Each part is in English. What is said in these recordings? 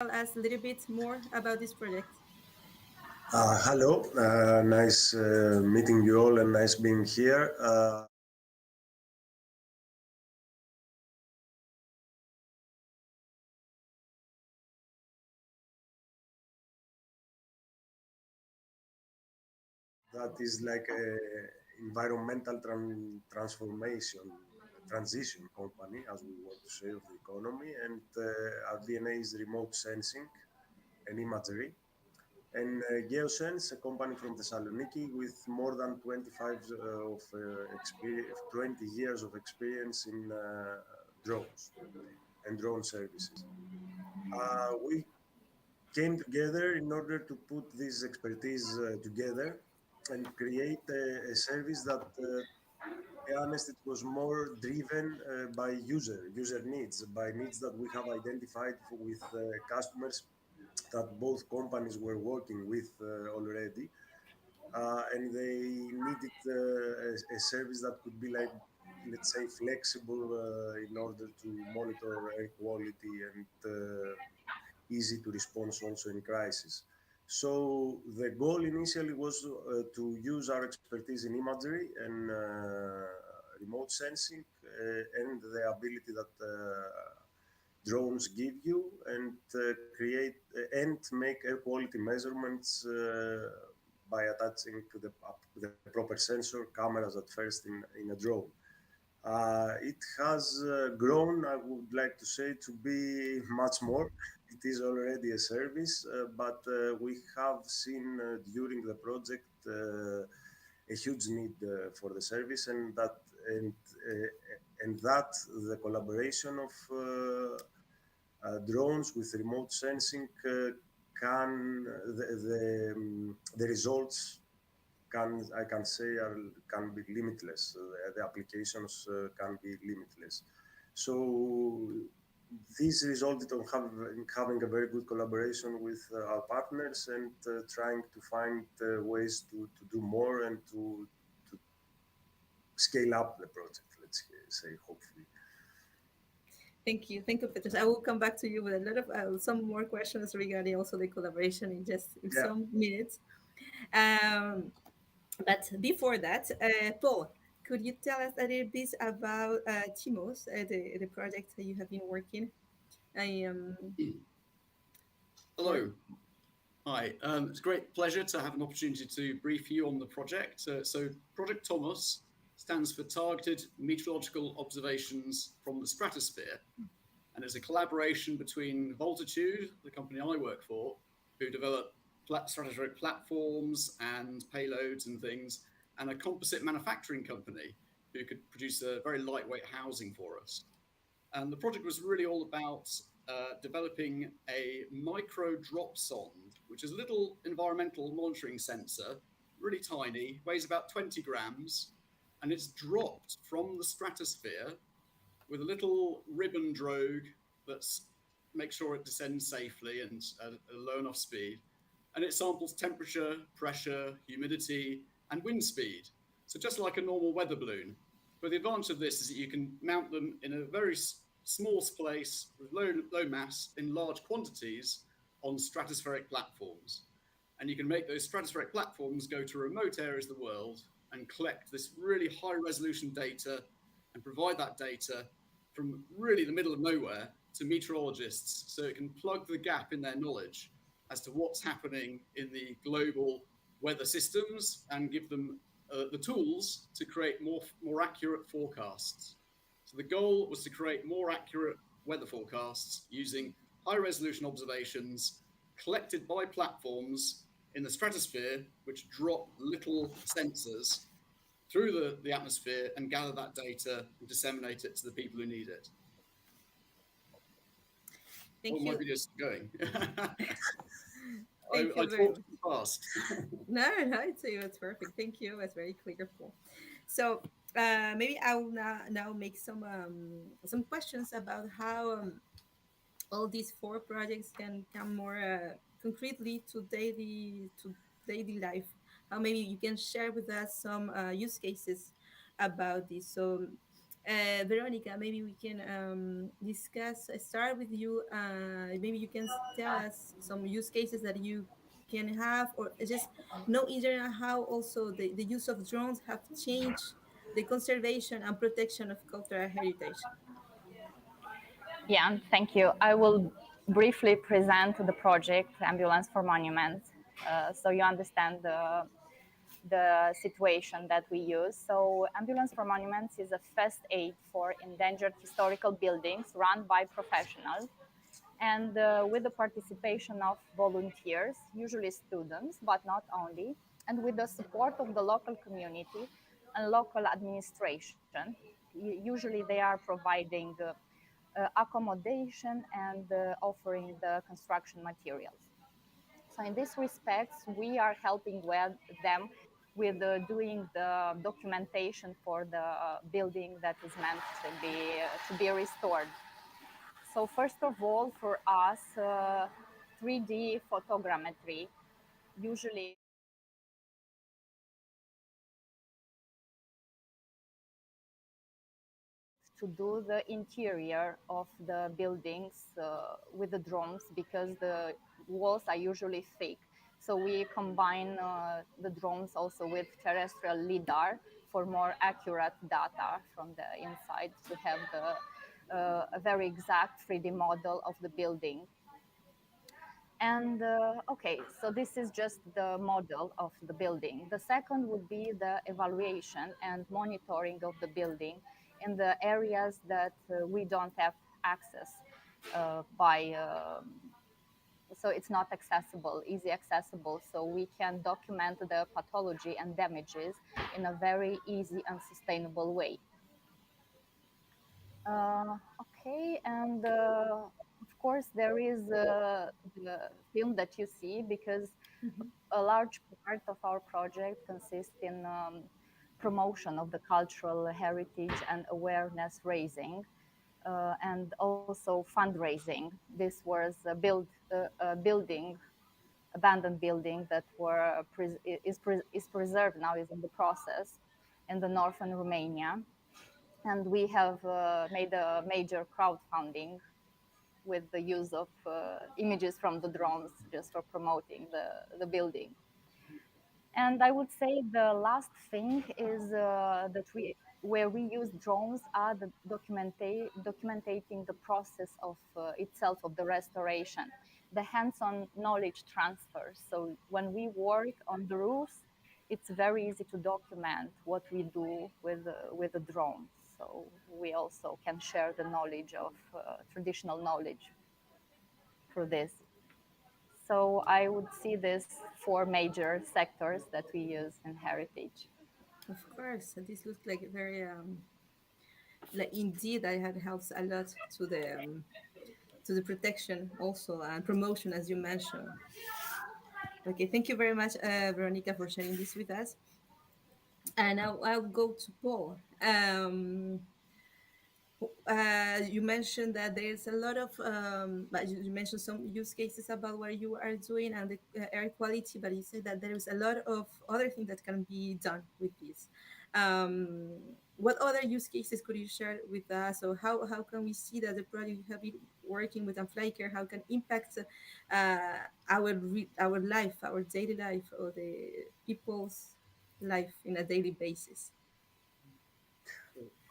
tell us a little bit more about this project? Hello, nice meeting you all and nice being here. That is like a environmental transformation transition company, as we want to say, of the economy, and our DNA is remote sensing and imagery. And Geosense, a company from Thessaloniki with more than 25 of experience, 20 years of experience in drones and drone services. We came together in order to put this expertise together and create a service that, to be honest, it was more driven by user needs, by needs that we have identified with customers that both companies were working with already. And they needed a service that could be like, let's say, flexible in order to monitor air quality and easy to respond also in crisis. So the goal initially was to use our expertise in imagery and remote sensing and the ability that drones give you and create and make air quality measurements by attaching to the proper sensor cameras at first in a drone. It has grown, I would like to say, to be much more. It is already a service, but we have seen during the project a huge need for the service, and and that the collaboration of drones with remote sensing can the results can I can say can be limitless. The applications can be limitless. So this resulted on having a very good collaboration with our partners and trying to find ways to do more and to scale up the project. Let's say, hopefully. Thank you, Petros. I will come back to you with a lot of some more questions regarding also the collaboration in just in Yeah. some minutes. Um, but before that, Paul, could you tell us a little bit about Timos, the project that you have been working? I Yeah. Hello. Hi. It's a great pleasure to have an opportunity to brief you on the project. So, Project Thomas stands for Targeted Meteorological Observations from the Stratosphere, and it's a collaboration between Voltitude, the company I work for, who develop stratospheric platforms and payloads and things, and a composite manufacturing company who could produce a very lightweight housing for us. And the project was really all about developing a micro drop sonde, which is a little environmental monitoring sensor, really tiny, weighs about 20 grams, and it's dropped from the stratosphere with a little ribbon drogue that makes sure it descends safely and at a low enough speed. And it samples temperature, pressure, humidity, and wind speed. So just like a normal weather balloon. But the advantage of this is that you can mount them in a very small place with low mass in large quantities on stratospheric platforms. And you can make those stratospheric platforms go to remote areas of the world and collect this really high resolution data and provide that data from really the middle of nowhere to meteorologists so it can plug the gap in their knowledge as to what's happening in the global weather systems and give them the tools to create more accurate forecasts. So the goal was to create more accurate weather forecasts using high resolution observations collected by platforms in the stratosphere, which drop little sensors through the atmosphere and gather that data and disseminate it to the people who need it. Oh, Thank my you. video's going. Thank I you very talk much. too fast. No, it's perfect. Thank you. It's very clear, Paul. So maybe I will now make some questions about how all these four projects can come more concretely to daily life. How maybe you can share with us some use cases about this. So Veronica, maybe we can discuss, start with you. Maybe you can tell us some use cases that you can have, or just know in general how also the use of drones have changed the conservation and protection of cultural heritage. Yeah, thank you. I will briefly present the project Ambulance for Monuments, so you understand the situation that we use. So Ambulance for Monuments is a first aid for endangered historical buildings run by professionals and with the participation of volunteers, usually students, but not only, and with the support of the local community and local administration. Usually they are providing accommodation and offering the construction materials. So in this respect, we are helping them with doing the documentation for the building that is meant to be restored. So first of all, for us, 3D photogrammetry usually to do the interior of the buildings with the drones because the walls are usually thick. So we combine the drones also with terrestrial lidar for more accurate data from the inside to have a very exact 3D model of the building. And okay, so this is just the model of the building. The second would be the evaluation and monitoring of the building in the areas that we don't have access by, so it's not accessible, easy accessible. So we can document the pathology and damages in a very easy and sustainable way. Okay, and of course there is the film that you see because Mhm. a large part of our project consists in promotion of the cultural heritage and awareness raising, and also fundraising. This was a building, abandoned building that is preserved now, is in the process in the northern Romania, and we have made a major crowdfunding with the use of images from the drones just for promoting the building. And I would say the last thing is that where we use drones are the documenting the process of itself of the restoration, the hands-on knowledge transfer. So when we work on the roofs, it's very easy to document what we do with the drones. So we also can share the knowledge of traditional knowledge through this. So I would see this four major sectors that we use in heritage. Of course, this looks like very like indeed that it helps a lot to the protection also and promotion as you mentioned. Okay, thank you very much, Veronica, for sharing this with us. And I'll go to Paul. You mentioned that there's a lot of, but you mentioned some use cases about what you are doing and the air quality, but you said that there is a lot of other things that can be done with this. Um, what other use cases could you share with us? So how can we see that the project you have been working with Flycare, how can impact our life, our daily life, or the people's life in a daily basis?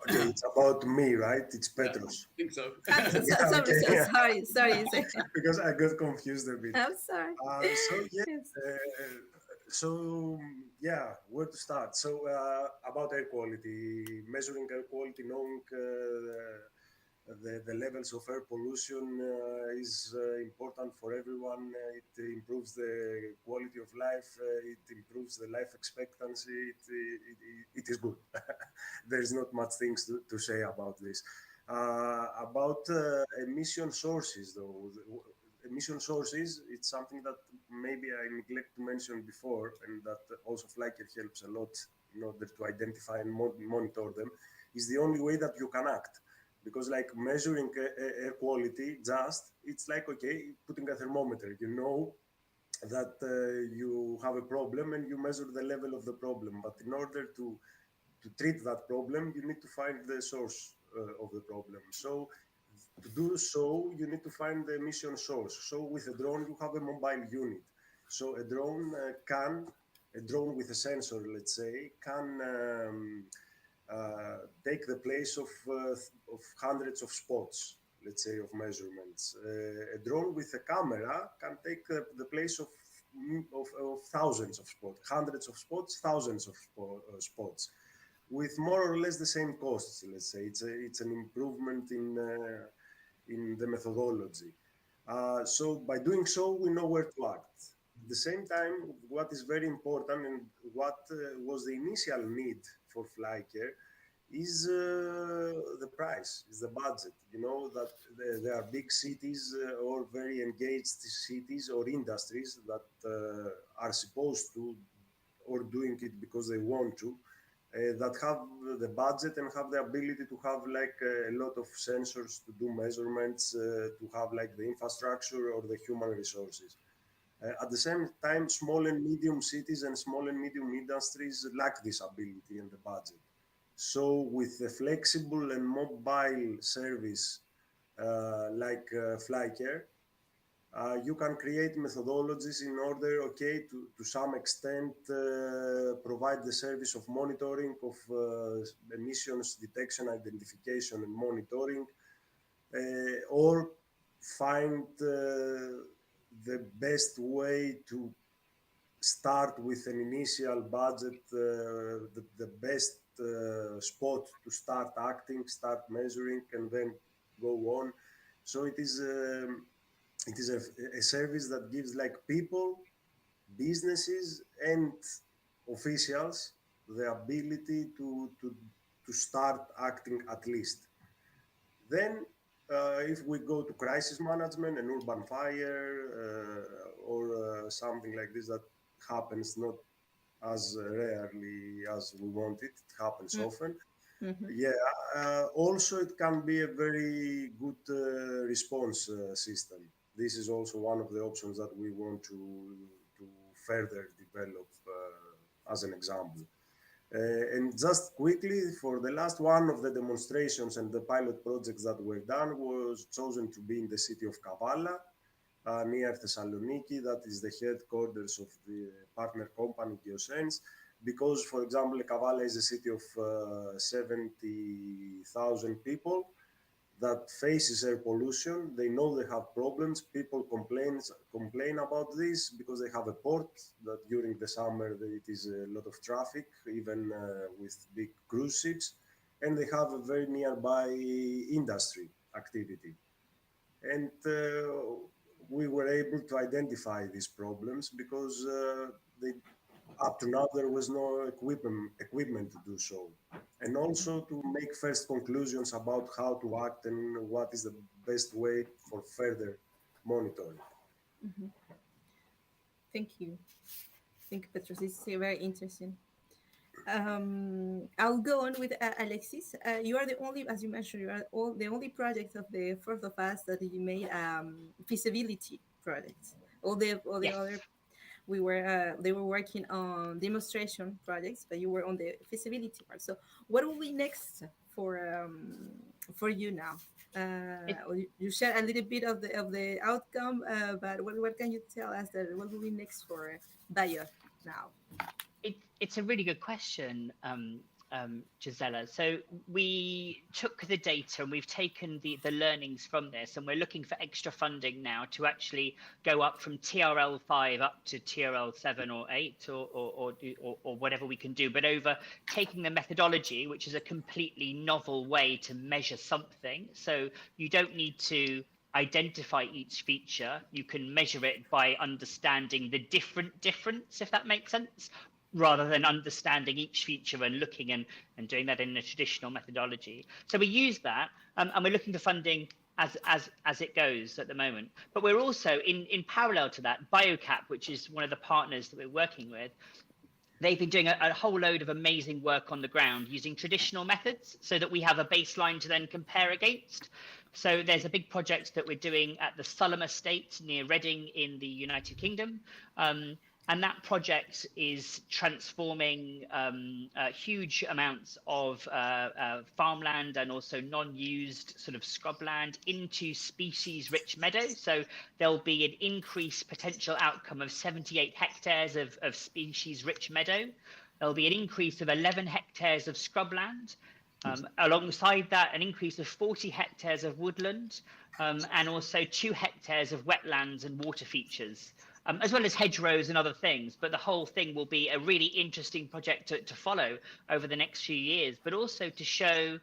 Okay, it's about me, right? It's Yeah, Petros. I think so. I'm so, Yeah, okay. sorry. Because I got confused a bit. I'm sorry. So yeah, Yes. where to start? So about air quality, measuring air quality, knowing the levels of air pollution is important for everyone. It improves the quality of life. It improves the life expectancy. It is good. There is not much things to say about this. About emission sources, though, emission sources, it's something that maybe I neglect to mention before, and that also Flyker helps a lot in order to identify and monitor them, is the only way that you can act. Because like measuring air quality, just, it's like, okay, putting a thermometer, you know that you have a problem and you measure the level of the problem. But in order to treat that problem, you need to find the source of the problem. So to do so, you need to find the emission source. So with a drone, you have a mobile unit. So a drone with a sensor, let's say, can take the place of hundreds of spots, let's say, of measurements. A drone with a camera can take the place of thousands of spots, hundreds of spots, thousands of spots, with more or less the same costs. Let's say it's an improvement in the methodology. So by doing so, we know where to act. At the same time, what is very important and what was the initial need for Flycare is the price, is the budget. You know that there are big cities or very engaged cities or industries that are supposed to or doing it because they want to, that have the budget and have the ability to have like a lot of sensors to do measurements, to have like the infrastructure or the human resources. At the same time, small and medium cities and small and medium industries lack this ability and the budget. So, with a flexible and mobile service like Flycare, you can create methodologies in order, okay, to some extent provide the service of monitoring of emissions detection, identification, and monitoring, or find the best way to start with an initial budget, the best spot to start acting, start measuring, and then go on. So it is a service that gives like people, businesses, and officials the ability to start acting at least. Then, if we go to crisis management and urban fire or something like this that happens not as rarely as we want it, it happens often. Mm-hmm. Yeah, also it can be a very good response system. This is also one of the options that we want to further develop as an example. And just quickly, for the last one of the demonstrations and the pilot projects that were done was chosen to be in the city of Kavala, near Thessaloniki, that is the headquarters of the partner company Geoscience, because, for example, Kavala is a city of 70,000 people that faces air pollution. They know they have problems. People complain about this because they have a port that during the summer it is a lot of traffic, even with big cruise ships, and they have a very nearby industry activity. And we were able to identify these problems because up to now there was no equipment to do so, and also to make first conclusions about how to act and what is the best way for further monitoring. Mm-hmm. Thank you. Thank you, Petros. This is very interesting. I'll go on with Alexis. You are the only, as you mentioned, you are the only project of the fourth of us that you made feasibility projects. All the Yes. other we were they were working on demonstration projects, but you were on the feasibility part. So what will be next for you now? It, Well, you shared a little bit of the outcome, but what can you tell us that what will be next for Bayer now? it's a really good question, Gisela. So we took the data and we've taken the learnings from this, and we're looking for extra funding now to actually go up from TRL 5 up to TRL 7 or 8 or whatever we can do, but over taking the methodology, which is a completely novel way to measure something. So you don't need to identify each feature, you can measure it by understanding the difference, if that makes sense, rather than understanding each feature and looking and doing that in a traditional methodology. So we use that, and we're looking for funding as it goes at the moment. But we're also in parallel to that, BioCap, which is one of the partners that we're working with, they've been doing a whole load of amazing work on the ground using traditional methods so that we have a baseline to then compare against. So there's a big project that we're doing at the Sulham Estate near Reading in the United Kingdom. And that project is transforming huge amounts of farmland and also non-used sort of scrubland into species-rich meadows. So there'll be an increased potential outcome of 78 hectares of species-rich meadow. There'll be an increase of 11 hectares of scrubland. Alongside that, an increase of 40 hectares of woodland, and also 2 hectares of wetlands and water features, as well as hedgerows and other things. But the whole thing will be a really interesting project to follow over the next few years, but also to show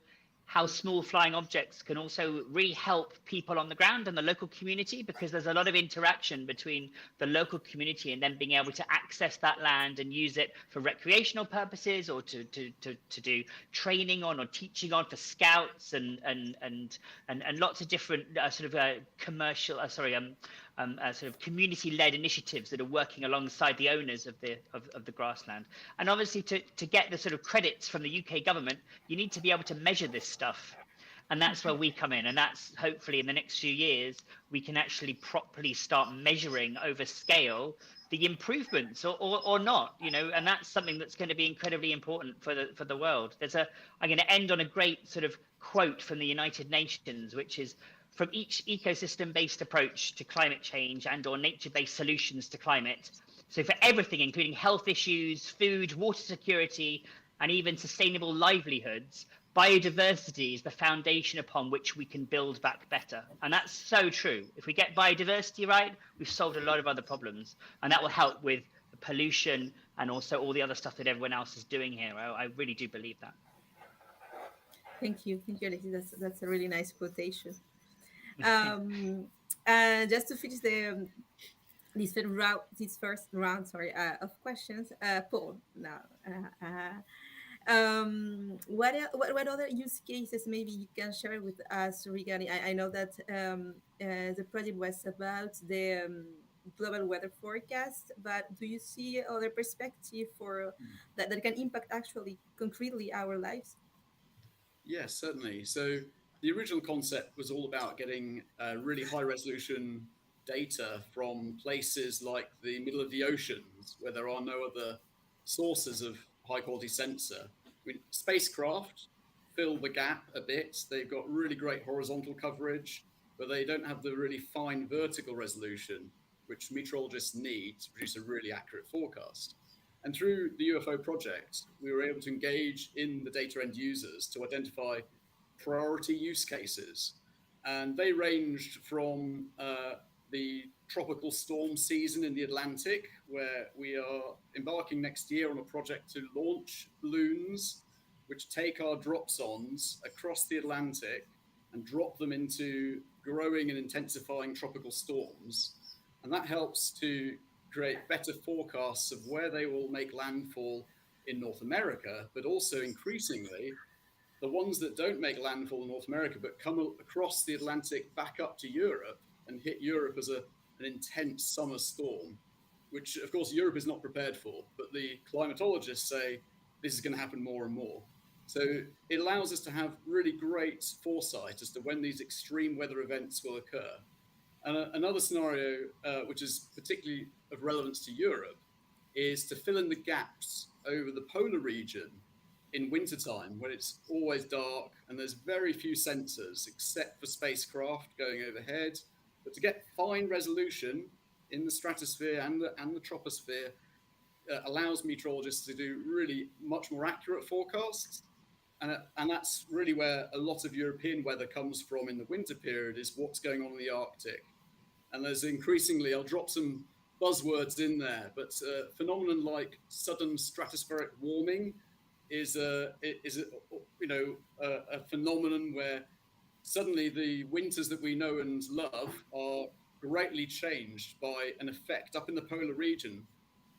how small flying objects can also really help people on the ground and the local community, because there's a lot of interaction between the local community and then being able to access that land and use it for recreational purposes, or to do training on or teaching on for scouts and lots of different commercial sort of community-led initiatives that are working alongside the owners of the grassland. And obviously, to get the sort of credits from the UK government, you need to be able to measure this stuff. And that's where we come in. And that's hopefully in the next few years, we can actually properly start measuring over scale the improvements, or not, and that's something that's going to be incredibly important for the world. I'm going to end on a great sort of quote from the United Nations, which is, from each ecosystem-based approach to climate change and or nature-based solutions to climate. So for everything, including health issues, food, water security, and even sustainable livelihoods, biodiversity is the foundation upon which we can build back better. And that's so true. If we get biodiversity right, we've solved a lot of other problems. And that will help with pollution and also all the other stuff that everyone else is doing here. I really do believe that. Thank you, Alexis. That's a really nice quotation. And just to finish this first round, of questions, Paul. Now, what other use cases maybe you can share with us regarding? I know that the project was about the global weather forecast, but do you see other perspective for that can impact actually concretely our lives? Yes, certainly. So the original concept was all about getting really high resolution data from places like the middle of the oceans where there are no other sources of high quality sensor. I mean, spacecraft fill the gap a bit. They've got really great horizontal coverage, but they don't have the really fine vertical resolution which meteorologists need to produce a really accurate forecast. And through the UFO project, we were able to engage in the data end users to identify priority use cases. And they ranged from the tropical storm season in the Atlantic, where we are embarking next year on a project to launch balloons which take our dropsondes across the Atlantic and drop them into growing and intensifying tropical storms. And that helps to create better forecasts of where they will make landfall in North America, but also increasingly the ones that don't make landfall in North America but come across the Atlantic back up to Europe and hit Europe as an intense summer storm, which of course Europe is not prepared for, but the climatologists say this is going to happen more and more. So it allows us to have really great foresight as to when these extreme weather events will occur. And another scenario, which is particularly of relevance to Europe, is to fill in the gaps over the polar region in wintertime when it's always dark and there's very few sensors except for spacecraft going overhead. But to get fine resolution in the stratosphere and the troposphere allows meteorologists to do really much more accurate forecasts. And that's really where a lot of European weather comes from in the winter period, is what's going on in the Arctic. And there's increasingly, I'll drop some buzzwords in there, but phenomenon like sudden stratospheric warming is a phenomenon where suddenly the winters that we know and love are greatly changed by an effect up in the polar region,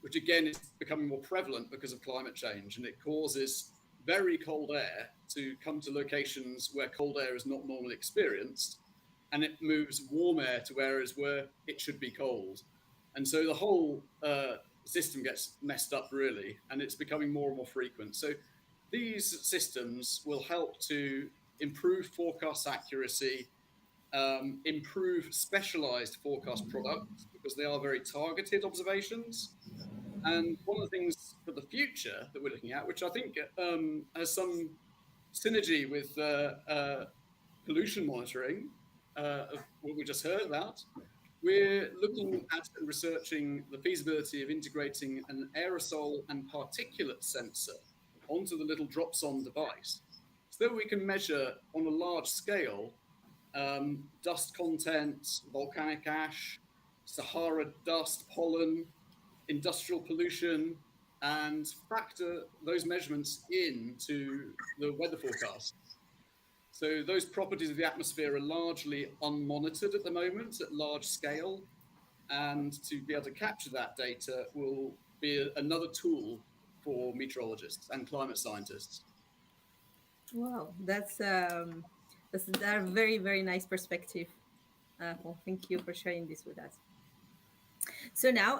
which again is becoming more prevalent because of climate change, and it causes very cold air to come to locations where cold air is not normally experienced, and it moves warm air to areas where it should be cold. And so the whole system gets messed up, really, and it's becoming more and more frequent. So these systems will help to improve forecast accuracy, improve specialized forecast products, because they are very targeted observations, And one of the things for the future that we're looking at, which I think has some synergy with pollution monitoring, of what we just heard about, we're looking at and researching the feasibility of integrating an aerosol and particulate sensor onto the little drops on device so that we can measure on a large scale dust content, volcanic ash, Sahara dust, pollen, industrial pollution, and factor those measurements into the weather forecast. So those properties of the atmosphere are largely unmonitored at the moment at large scale, and to be able to capture that data will be another tool for meteorologists and climate scientists. Wow, that's a very very nice perspective. Well, thank you for sharing this with us. So now,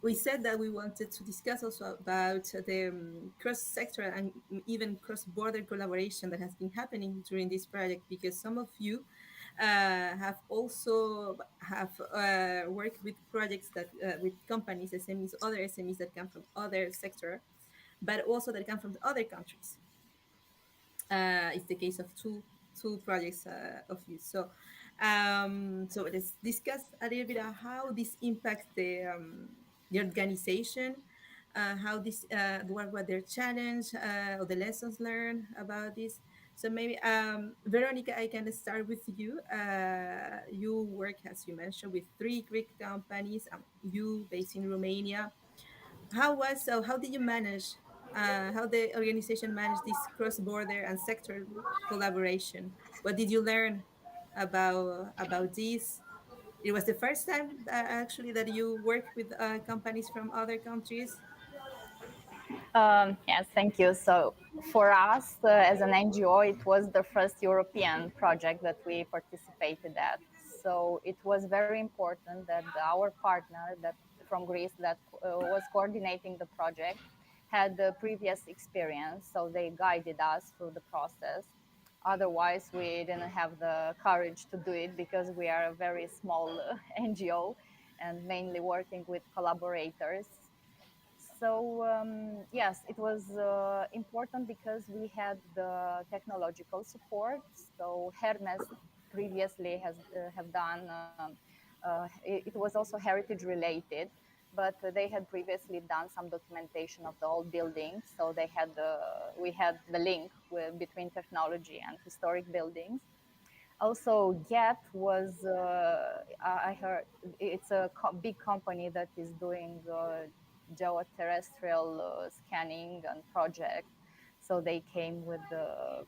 we said that we wanted to discuss also about the cross-sector and even cross-border collaboration that has been happening during this project, because some of you have also have worked with projects that with companies, SMEs, other SMEs that come from other sector, but also that come from other countries. It's the case of two projects of you. So let's discuss a little bit of how this impacts the organization, how this what were their challenge or the lessons learned about this. So maybe Veronica, I can start with you. You work, as you mentioned, with three Greek companies. You based in Romania. How did you manage how the organization managed this cross-border and sector collaboration? What did you learn about this? It was the first time actually that you work with companies from other countries. Yes, thank you. So for us as an NGO, it was the first European project that we participated at. So it was very important that our partner that from Greece that was coordinating the project had the previous experience, so they guided us through the process. Otherwise, we didn't have the courage to do it because we are a very small NGO and mainly working with collaborators. So yes, it was important because we had the technological support. So Hermes previously has have done. It was also heritage related, but they had previously done some documentation of the old buildings. So they had we had the link between technology and historic buildings. Also, Gap was, I heard, it's a big company that is doing geoterrestrial scanning and project. So they came with a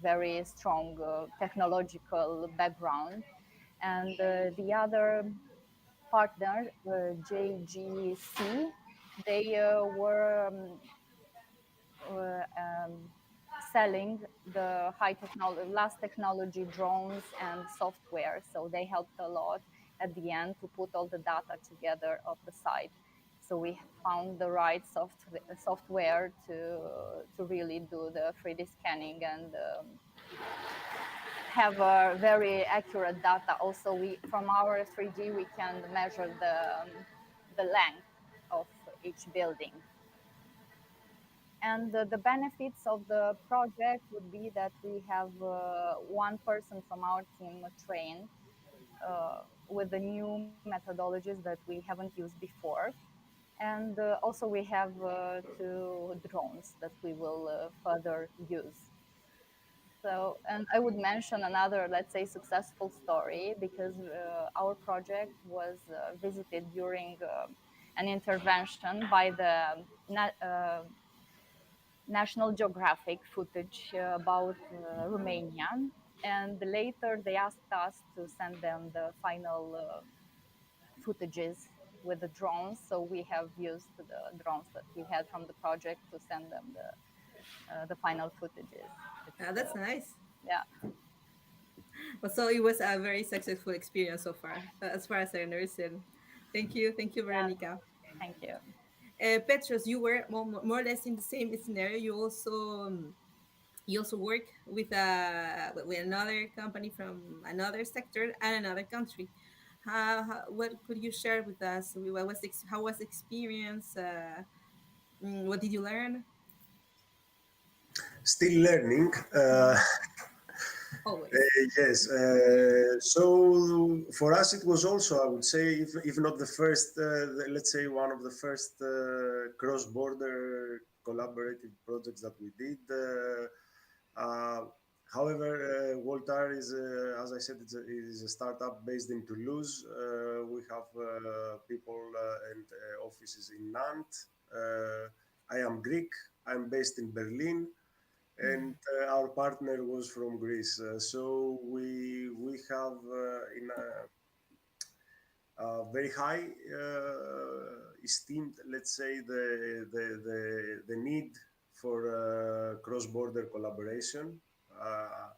very strong technological background. And the other partner, JGC, they were selling the high technology, last technology drones and software. So they helped a lot at the end to put all the data together of the site. So we found the right software to really do the 3D scanning and have a very accurate data. Also, we from our 3D we can measure the length of each building. And the benefits of the project would be that we have one person from our team trained with the new methodologies that we haven't used before. And also we have two drones that we will further use. So, and I would mention another, let's say, successful story because our project was visited during an intervention by the National Geographic footage about Romania. And later they asked us to send them the final footages with the drones. So we have used the drones that we had from the project to send them the final footages. It's, That's nice. yeah. Well, so it was a very successful experience so as far as I understand. Thank you, Yeah, Veronica. thank you. Petros, you were more or less in the same scenario. You also work with another company from another sector and another country. What could you share with us? How was the experience? What did you learn? Still learning. Mhm. Always. Yes. So for us, it was also, I would say, if not the first, let's say one of the first cross-border collaborative projects that we did. However, Voltar is, as I said, is a startup based in Toulouse. We have people and offices in Nantes. I am Greek. I'm based in Berlin, and our partner was from Greece. So we have in very high esteemed, let's say, the need for cross-border collaboration. Uh,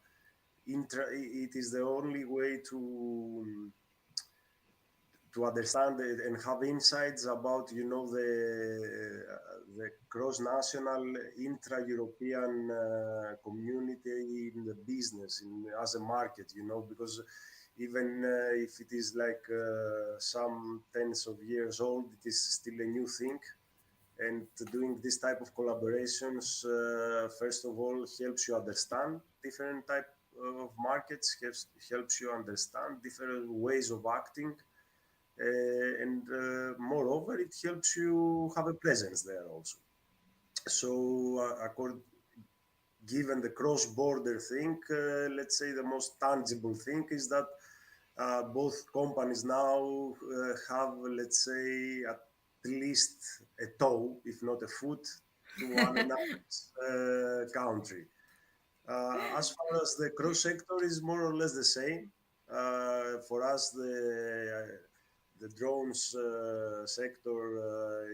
it is the only way to understand it and have insights about, you know, the cross-national intra-European community in the business in as a market, you know, because even if it is like some tens of years old, it is still a new thing. And doing this type of collaborations, first of all, helps you understand different type of markets, helps you understand different ways of acting, and moreover, it helps you have a presence there also. So, given the cross-border thing, let's say the most tangible thing is that both companies now have, let's say, at least a toe, if not a foot, to one another's country. As far as the cross sector is more or less the same. For us, the drones sector,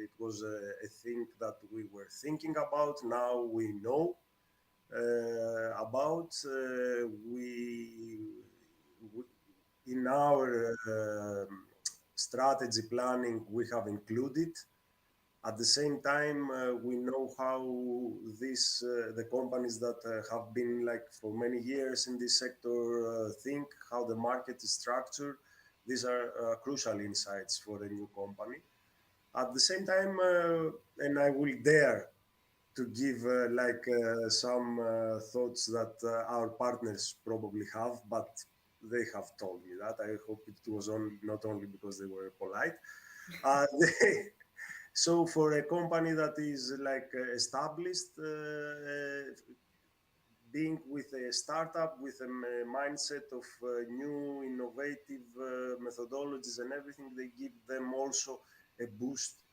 it was a thing that we were thinking about. Now we know about. We in our strategy planning, we have included. At the same time, we know how the companies that have been like for many years in this sector think, how the market is structured. These are crucial insights for a new company. At the same time, and I will dare to give some thoughts that our partners probably have, but they have told me that. I hope it was not only because they were polite. They, so for a company that is like established, being with a startup with a mindset of new innovative methodologies and everything, they give them also a boost,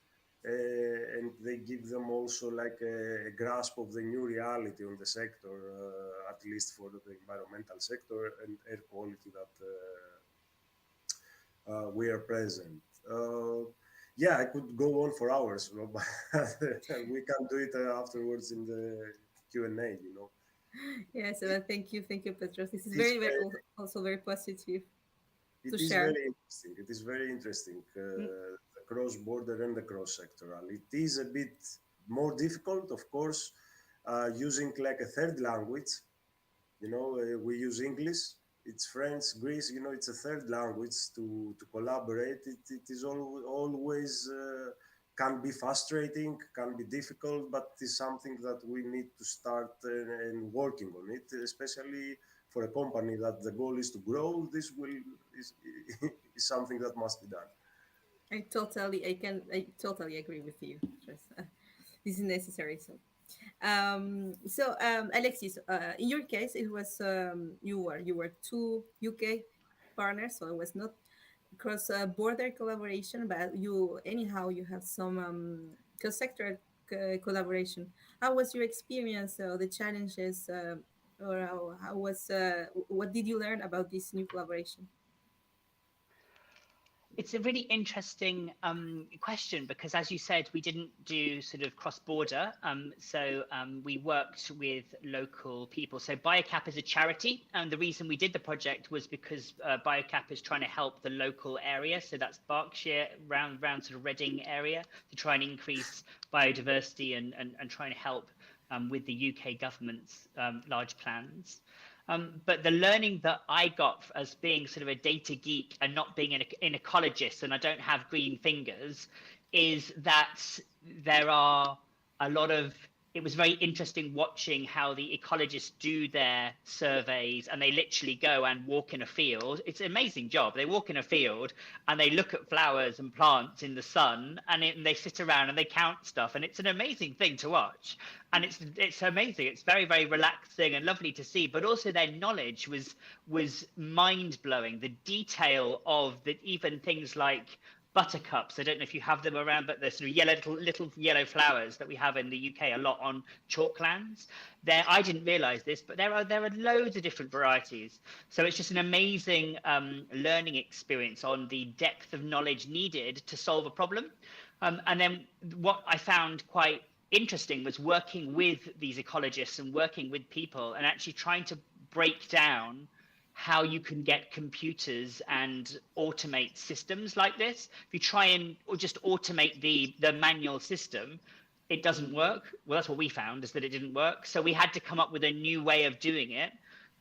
and they give them also like a grasp of the new reality on the sector, at least for the environmental sector and air quality that we are present. Yeah, I could go on for hours, you know, but we can do it afterwards in the Q&A, you know. Yes, thank you, Petros. This is It is very, very very, also very positive it to is share. very interesting. It is very interesting, Mm, the cross-border and the cross-sectoral. It is a bit more difficult, of course, using like a third language. You know, we use English. It's French, Greece. You know, it's a third language to collaborate. It is always can be frustrating, can be difficult, but it is something that we need to start and working on it, especially for a company that the goal is to grow. This will is, is something that must be done. I totally agree with you, Petros. This is necessary. Alexis, in your case, it was you were two UK partners, so it was not cross border collaboration, but you anyhow you have some cross sector collaboration. How was your experience? The challenges, or how was what did you learn about this new collaboration? It's a really interesting question because, as you said, we didn't do sort of cross-border. We worked with local people. So BioCap is a charity, and the reason we did the project was because BioCap is trying to help the local area. So that's Berkshire, round sort of Reading area, to try and increase biodiversity and trying to help with the UK government's large plans. But the learning that I got as being sort of a data geek and not being an ecologist, and I don't have green fingers, is that there are a lot of it was very interesting watching how the ecologists do their surveys, and they literally go and walk in a field. It's an amazing job. They walk in a field and they look at flowers and plants in the sun, and they sit around and they count stuff, and it's an amazing thing to watch. And it's amazing. It's very, very relaxing and lovely to see. But also their knowledge was mind blowing. The detail of the even things like buttercups. I don't know if you have them around, but they're sort of yellow little yellow flowers that we have in the UK a lot on chalklands. There, I didn't realise this, but there are loads of different varieties. So it's just an amazing learning experience on the depth of knowledge needed to solve a problem. And then what I found quite interesting was working with these ecologists and working with people and actually trying to break down how you can get computers and automate systems like this. If you try and or just automate the manual system, it doesn't work. Well, that's what we found, is that it didn't work. So we had to come up with a new way of doing it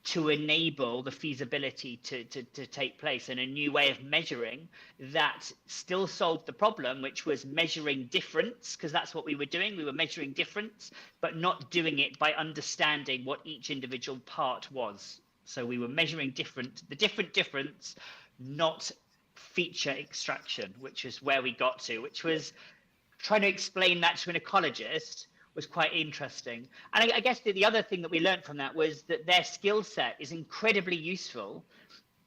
to enable the feasibility to take place, and a new way of measuring that still solved the problem, which was measuring difference, because that's what we were doing. We were measuring difference, but not doing it by understanding what each individual part was. So we were measuring the different difference, not feature extraction, which is where we got to, which was trying to explain that to an ecologist was quite interesting. And I guess the other thing that we learned from that was that their skill set is incredibly useful,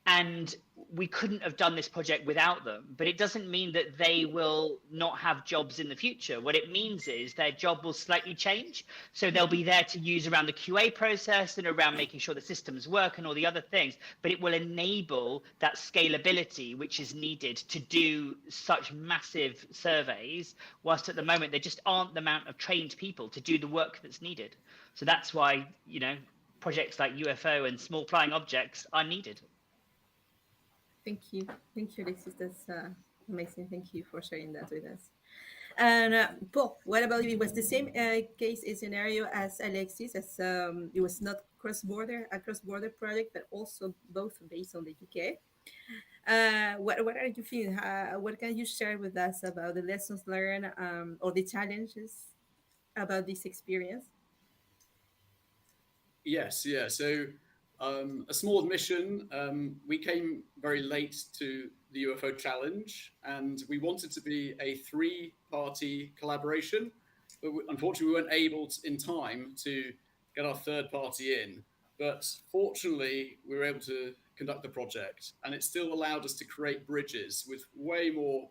and we couldn't have done this project without them. But it doesn't mean that they will not have jobs in the future. What it means is their job will slightly change. So they'll be there to use around the QA process and around making sure the systems work and all the other things. But it will enable that scalability which is needed to do such massive surveys, whilst at the moment there just aren't the amount of trained people to do the work that's needed. So that's why, projects like UFO and small flying objects are needed. Thank you, Alexis. That's amazing. Thank you for sharing that with us. And Paul, what about you? It was the same case scenario as Alexis, as it was not a cross-border project, but also both based on the UK. What are you feeling? What can you share with us about the lessons learned or the challenges about this experience? Yes, yeah. So, a small admission, we came very late to the UFO challenge, and we wanted to be a three-party collaboration, but unfortunately, we weren't able in time to get our third party in. But fortunately, we were able to conduct the project, and it still allowed us to create bridges with way more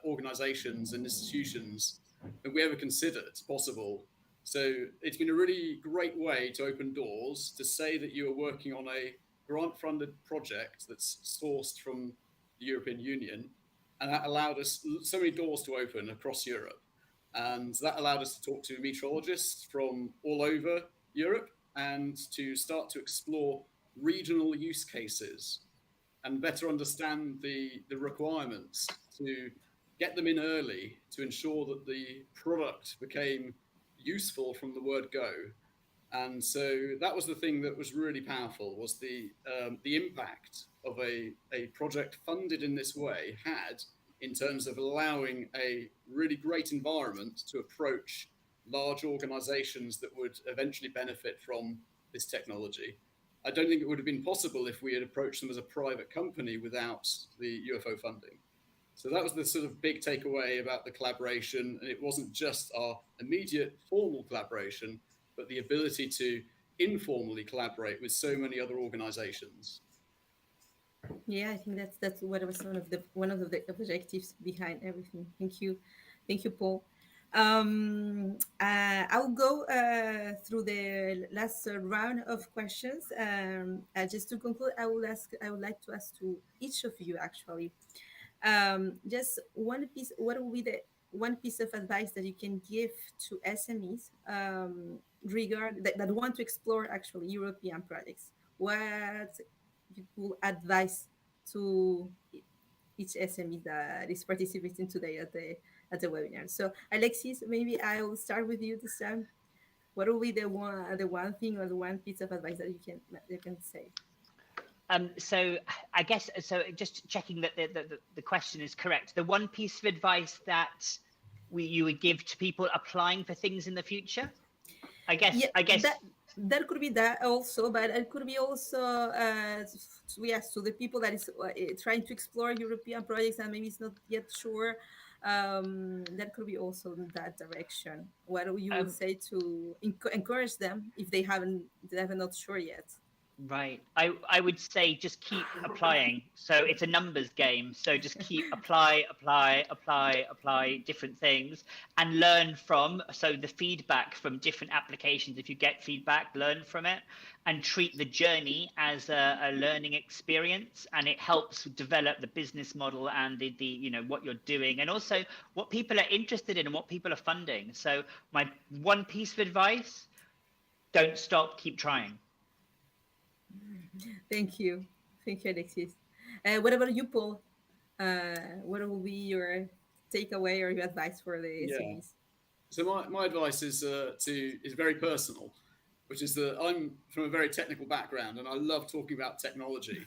organizations and institutions than we ever considered possible. So it's been a really great way to open doors, to say that you are working on a grant funded project that's sourced from the European Union. And that allowed us so many doors to open across Europe. And that allowed us to talk to meteorologists from all over Europe and to start to explore regional use cases and better understand the requirements, to get them in early, to ensure that the product became useful from the word go. And so that was the thing that was really powerful, was the impact of a project funded in this way had in terms of allowing a really great environment to approach large organizations that would eventually benefit from this technology. I don't think it would have been possible if we had approached them as a private company without the UFO funding. So that was the sort of big takeaway about the collaboration. And it wasn't just our immediate formal collaboration, but the ability to informally collaborate with so many other organizations. Yeah, I think that's what was one of the objectives behind everything. Thank you, Paul. I'll go through the last round of questions. Just to conclude, I would like to ask to each of you actually, just one piece. What will be the one piece of advice that you can give to SMEs that want to explore actually European projects? What you will advise to each SME that is participating today at the webinar. So Alexis, maybe I will start with you this time. What will be the one thing or the one piece of advice that you can say? So I guess so. Just checking that the question is correct. The one piece of advice that you would give to people applying for things in the future. I guess. Yeah, I guess. that could be that also, but it could be also yes, to the people that is trying to explore European projects and maybe it's not yet sure. That could be also in that direction. What you would Um, say to encourage them if they have not sure yet? Right. I would say just keep applying. So it's a numbers game. So just keep apply different things and learn from. So the feedback from different applications, if you get feedback, learn from it and treat the journey as a learning experience. And it helps develop the business model and the what you're doing and also what people are interested in and what people are funding. So my one piece of advice, don't stop, keep trying. Thank you, Alexis. What about you, Paul? What will be your takeaway or your advice for the Yeah. SMEs? So my advice is very personal, which is that I'm from a very technical background and I love talking about technology.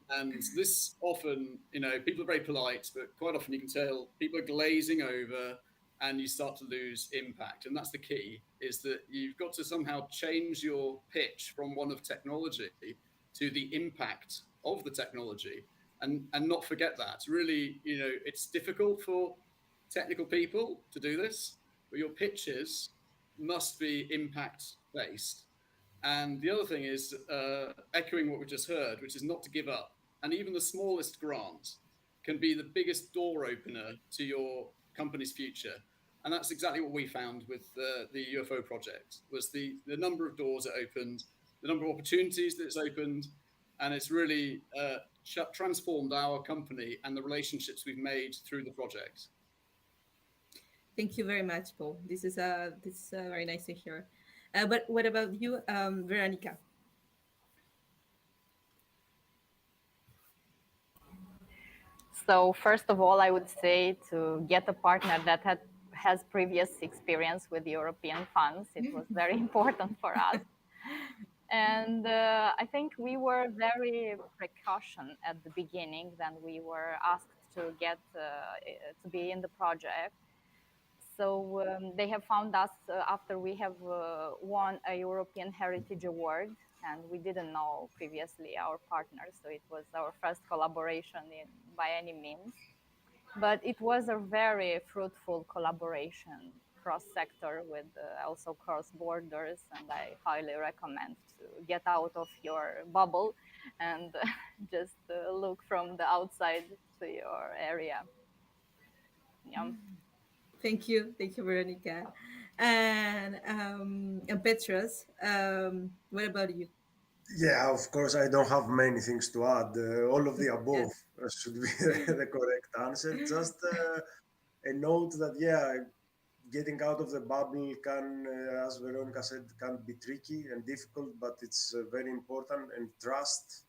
And this often, people are very polite, but quite often you can tell people are glazing over and you start to lose impact. And that's the key, is that you've got to somehow change your pitch from one of technology to the impact of the technology and not forget that. Really, it's difficult for technical people to do this, but your pitches must be impact based. And the other thing is echoing what we just heard, which is not to give up. And even the smallest grant can be the biggest door opener to your company's future. And that's exactly what we found with the UFO project, was the number of doors it opened, the number of opportunities that it's opened, and it's really transformed our company and the relationships we've made through the project. Thank you very much, Paul. This is very nice to hear. But what about you, Veronica? So first of all, I would say to get a partner that has previous experience with European funds. It was very important for us. And I think we were very precaution at the beginning when we were asked to get to be in the project. So they have found us after we have won a European Heritage Award, and we didn't know previously our partners, so it was our first collaboration by any means. But it was a very fruitful collaboration cross-sector with also cross borders, and I highly recommend to get out of your bubble and just look from the outside to your area. Yeah. Thank you, Veronica. And Petros, what about you? Yeah, of course, I don't have many things to add. All of the above Yes. should be the correct answer. Just a note that, yeah, getting out of the bubble can, as Veronica said, can be tricky and difficult, but it's very important. And trust,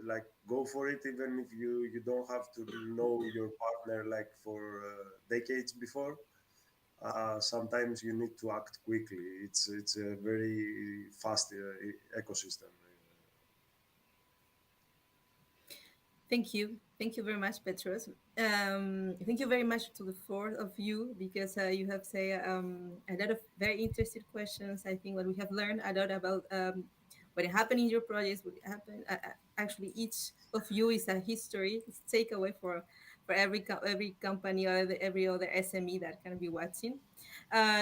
like, go for it, even if you don't have to know your partner like for decades before. Sometimes you need to act quickly. It's a very fast ecosystem. Thank you. Thank you very much, Petros. Thank you very much to the four of you because you have said a lot of very interesting questions. I think what we have learned a lot about what happened in your projects, what happened. Actually, each of you is a history, it's takeaway for every company or every other SME that can be watching.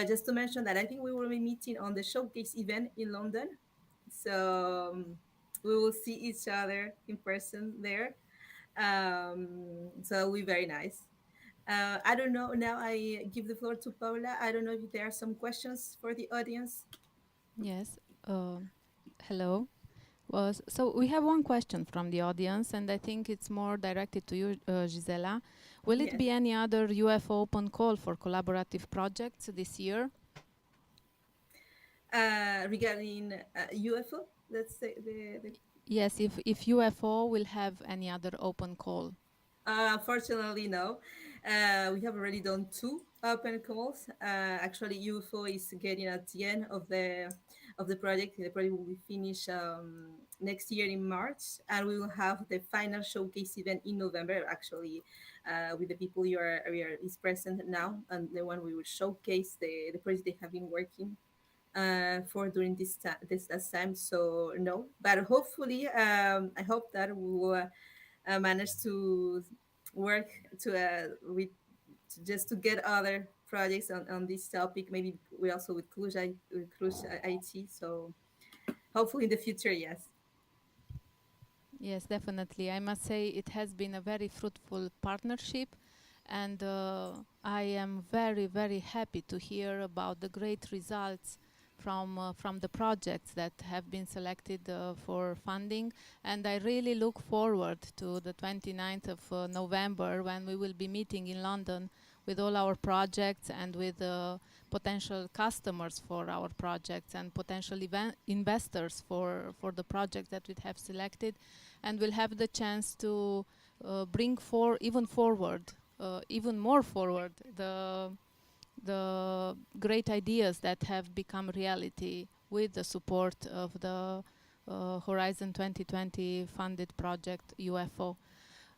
Just to mention that I think we will be meeting on the showcase event in London, so we will see each other in person there, so it'll be very nice. I don't know. Now I give the floor to Paula. I don't know if there are some questions for the audience. Yes. Hello. So we have one question from the audience, and I think it's more directed to you, Gisela. Will it Yes. be any other UFO open call for collaborative projects this year? Regarding UFO, that's the Yes, if UFO will have any other open call. Unfortunately, no. We have already done two open calls. Actually, UFO is getting at the end of the project. The project will be finished next year in March, and we will have the final showcase event in November. Actually, with the people you are is present now, and the one we will showcase the project they have been working for during this time. So no, but hopefully, I hope that we will manage to work to with just to get other projects on this topic. Maybe we also with Cluj IT. So hopefully in the future, yes. Yes, definitely. I must say it has been a very fruitful partnership, and I am very, very happy to hear about the great results from the projects that have been selected for funding. And I really look forward to the 29th of November, when we will be meeting in London with all our projects and with potential customers for our projects and potential investors for the projects that we have selected, and we'll have the chance to bring even more forward the great ideas that have become reality with the support of the Horizon 2020 funded project UFO.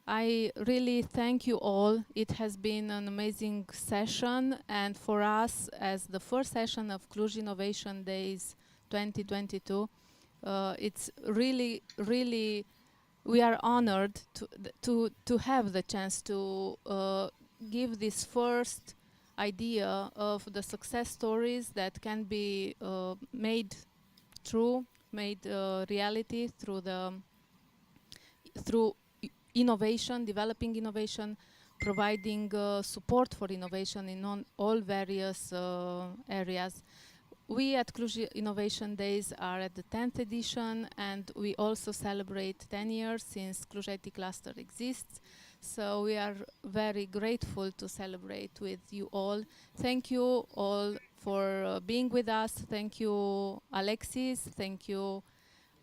I really thank you all. It has been an amazing session, and for us, as the first session of Cluj Innovation Days 2022, it's really, really, we are honored to have the chance to give this first idea of the success stories that can be made true, made reality through innovation, developing innovation, providing support for innovation in all various areas. We at Cluj Innovation Days are at the 10th edition, and we also celebrate 10 years since Cluj IT Cluster exists. So we are very grateful to celebrate with you all. Thank you all for being with us. Thank you, Alexis. Thank you,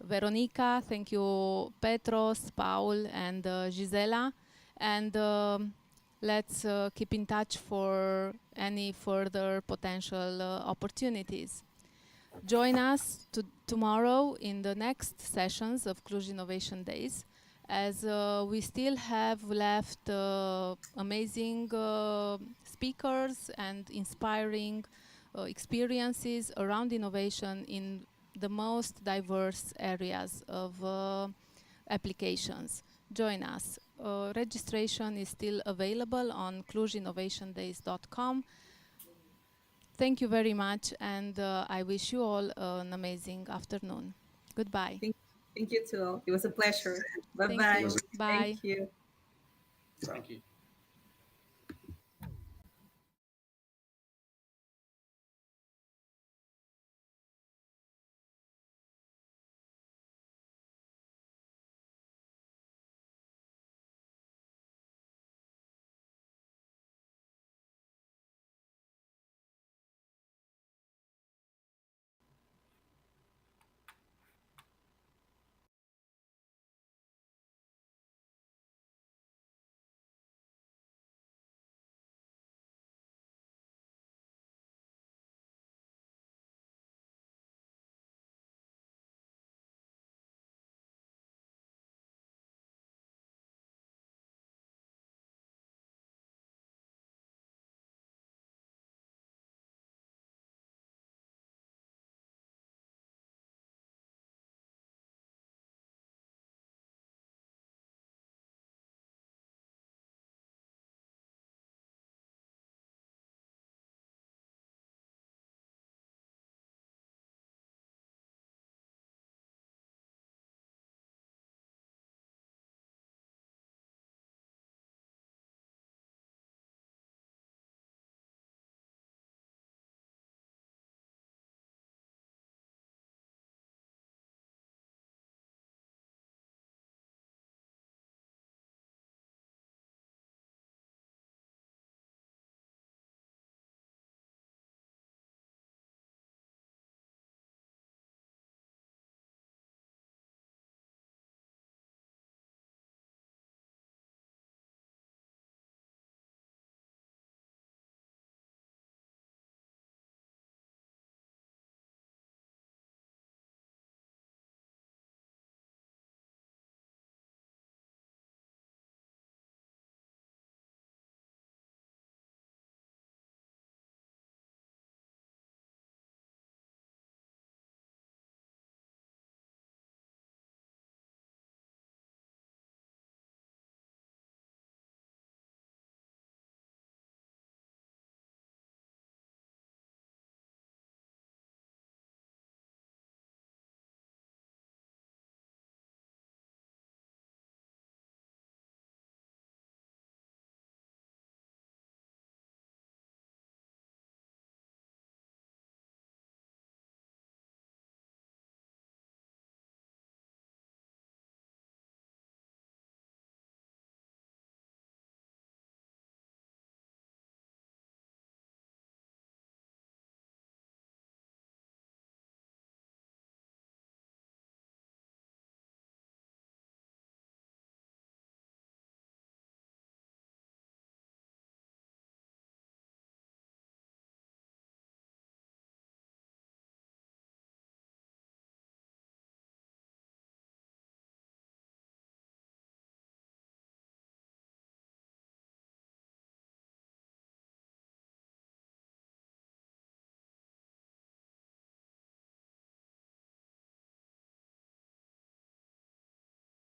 Veronica. Thank you, Petros, Paul, and Gisela. And let's keep in touch for any further potential opportunities. Join us tomorrow in the next sessions of Cluj Innovation Days, as we still have left amazing speakers and inspiring experiences around innovation in the most diverse areas of applications. Join us. Registration is still available on clujinnovationdays.com. Thank you very much, and I wish you all an amazing afternoon. Goodbye. Thank, thank you too. It was a pleasure. Bye Thank bye. you. Was Bye. Thank you. it? Thank you.